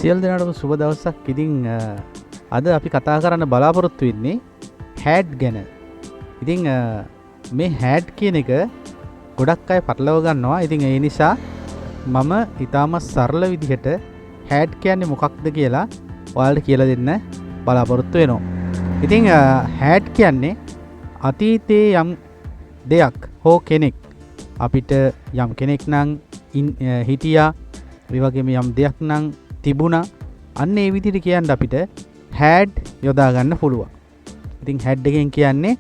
සියලු දෙනාටම සුබ දවසක්. ඉතින් අද අපි කතා කරන්න බලාපොරොත්තු වෙන්නේ had ගැන. ඉතින් මේ had කියන එක ගොඩක් අය පටලව ගන්නවා. ඉතින් ඒ නිසා මම ඊටාම සරල විදිහට had කියන්නේ මොකක්ද කියලා ඔයාලට කියලා දෙන්න බලාපොරොත්තු වෙනවා. ඉතින් had කියන්නේ අතීතයේ යම් දෙයක් හෝ කෙනෙක් අපිට යම් කෙනෙක් නම් හිටියා, ඒ වගේම යම් දෙයක් නම් තිබුණා, අන්න ඒ විදිහට කියන්න අපිට had යොදා ගන්න පුළුවන්. ඉතින් had එකෙන් කියන්නේ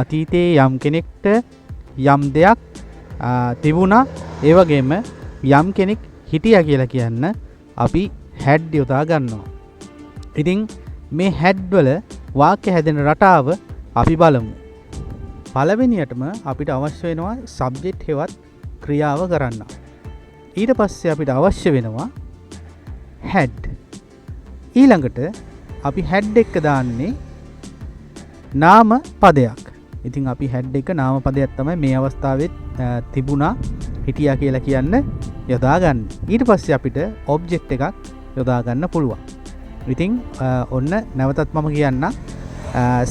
අතීතයේ යම් කෙනෙක්ට යම් දෙයක් තිබුණා, ඒ වගේම යම් කෙනෙක් හිටියා කියලා කියන්න අපි had යොදා ගන්නවා. ඉතින් මේ had වල වාක්‍ය හැදෙන රටාව අපි බලමු. පළවෙනියටම අපිට අවශ්‍ය වෙනවා සබ්ජෙක්ට් හෙවත් ක්‍රියාව කරන්න. ඊට පස්සේ අපිට අවශ්‍ය වෙනවා had. ඊළඟට අපි had එක දාන්නේ නාම පදයක්. ඉතින් අපි had එක නාම පදයක් තමයි මේ අවස්ථාවේ තිබුණා, හිටියා කියලා කියන්න යොදා ගන්න. ඊට පස්සේ අපිට ඔබ්ජෙක්ට් එකක් යොදා ගන්න පුළුවන්. ඉතින් ඔන්න නැවතත් මම කියන්න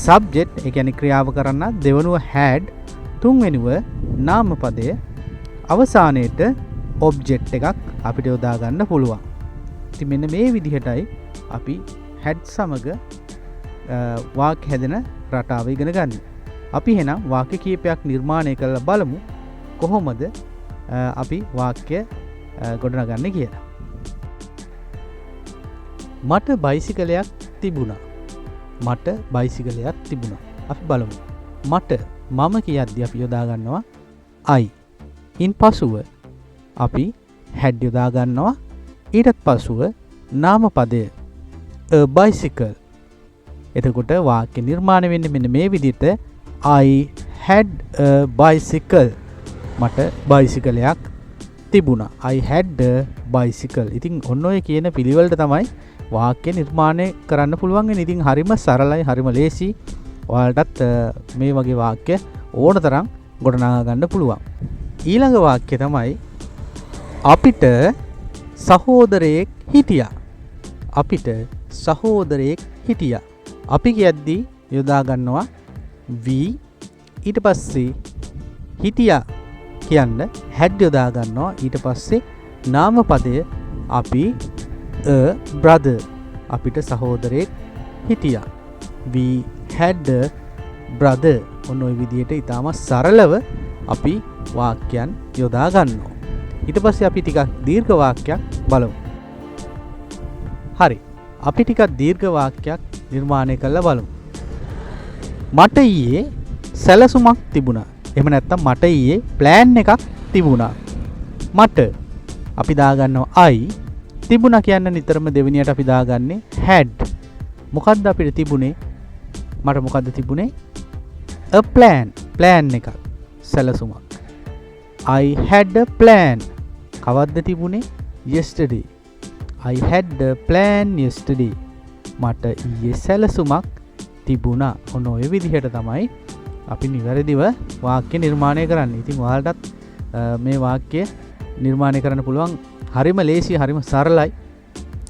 සබ්ජෙක්ට්, ඒ කියන්නේ ක්‍රියාව කරන්න, දෙවනුව had, තුන්වෙනුව නාම පදය, අවසානයේට ඔබ්ජෙක්ට් එකක් අපිට යොදා ගන්න පුළුවන්. ඉතින් මෙන්න මේ විදිහටයි අපි had සමග වාක්‍ය හැදෙන රටාව ඉගෙන ගන්න. අපි එහෙනම් වාක්‍ය කීපයක් නිර්මාණය කරලා බලමු කොහොමද අපි වාක්‍ය ගොඩනගන්නේ කියලා. මට බයිසිකලයක් තිබුණා. මට බයිසිකලයක් තිබුණා. අපි බලමු. මට මම කියද්දී අපි යොදා ගන්නවා I. ඉන් පසුව අපි had යොදා ගන්නවා. ඊටත් පසුව නාම පදය a bicycle. එතකොට වාක්‍ය නිර්මාණය වෙන්නේ මෙන්න මේ විදිහට I had a bicycle. මට බයිසිකලයක් තිබුණා. I had a bicycle. ඉතින් ඔන්න ඔය කියන පිළිවෙලට තමයි වාක්‍ය නිර්මාණය කරන්න පුළුවන් වෙන්නේ. ඉතින් හරිම සරලයි, හරිම ලේසි. ඔයාලටත් මේ වගේ වාක්‍ය ඕන තරම් ගොඩනගා ගන්න පුළුවන්. ඊළඟ වාක්‍ය තමයි අපිට සහෝදරයෙක් හිටියා. අපිට සහෝදරයෙක් හිටියා. අපි කියද්දී යොදා ගන්නවා we. ඊට පස්සේ හිටියා කියන්න had යොදා ගන්නවා. ඊට පස්සේ නාම පදය අපි a brother. අපිට සහෝදරයෙක් හිටියා. we had a brother. ඔන්න ඔය විදිහට ඊටම සරලව අපි වාක්‍යයන් යොදා ගන්නවා. ඊට පස්සේ අපි ටිකක් දීර්ඝ වාක්‍යයක් බලමු. හරි. අපි ටිකක් දීර්ඝ වාක්‍යයක් නිර්මාණය කරලා බලමු. මට ඊයේ සැලසුමක් තිබුණා. එහෙම නැත්නම් මට ඊයේ ප්ලෑන් එකක් තිබුණා. මට අපි දාගන්නවා I. තිබුණා කියන්න නිතරම දෙවෙනියට අපි දාගන්නේ had. මොකද්ද අපිට තිබුණේ? මට මොකද්ද තිබුණේ? a plan. plan එකක්. සැලසුමක්. I had a plan. කවද්ද තිබුණේ? yesterday. I had a plan yesterday. මට ඊයේ සැලසුමක් තිබුණා. ඔන්න ඔය විදිහට තමයි අපි නිවැරදිව වාක්‍ය නිර්මාණය කරන්නේ. ඉතින් ඔයාලටත් මේ වාක්‍ය නිර්මාණය කරන්න පුළුවන්. හරිම ලේසි, හරිම සරලයි.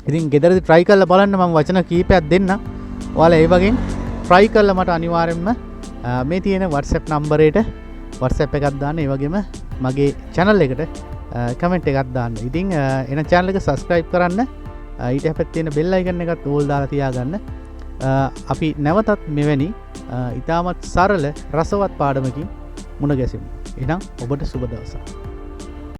ඉතින් ගෙදරදී try කරලා බලන්න. මම වචන කීපයක් දෙන්න. ඔයාලා ඒ වගේ try කරලා මට අනිවාර්යෙන්ම මේ තියෙන WhatsApp නම්බරයට WhatsApp එකක් දාන්න. ඒ වගේම මගේ channel එකට comment එකක් දාන්න. ඉතින් එන channel එක subscribe කරන්න. ඊට හැපැත්තේ තියෙන bell icon එකත් ඕල් දාලා තියාගන්න. අපි නැවතත් මෙවැනි ඉතාමත් සරල රසවත් පාඩමකින් මුණ ගැසෙමු. එහෙනම් ඔබට සුබ දවසක්.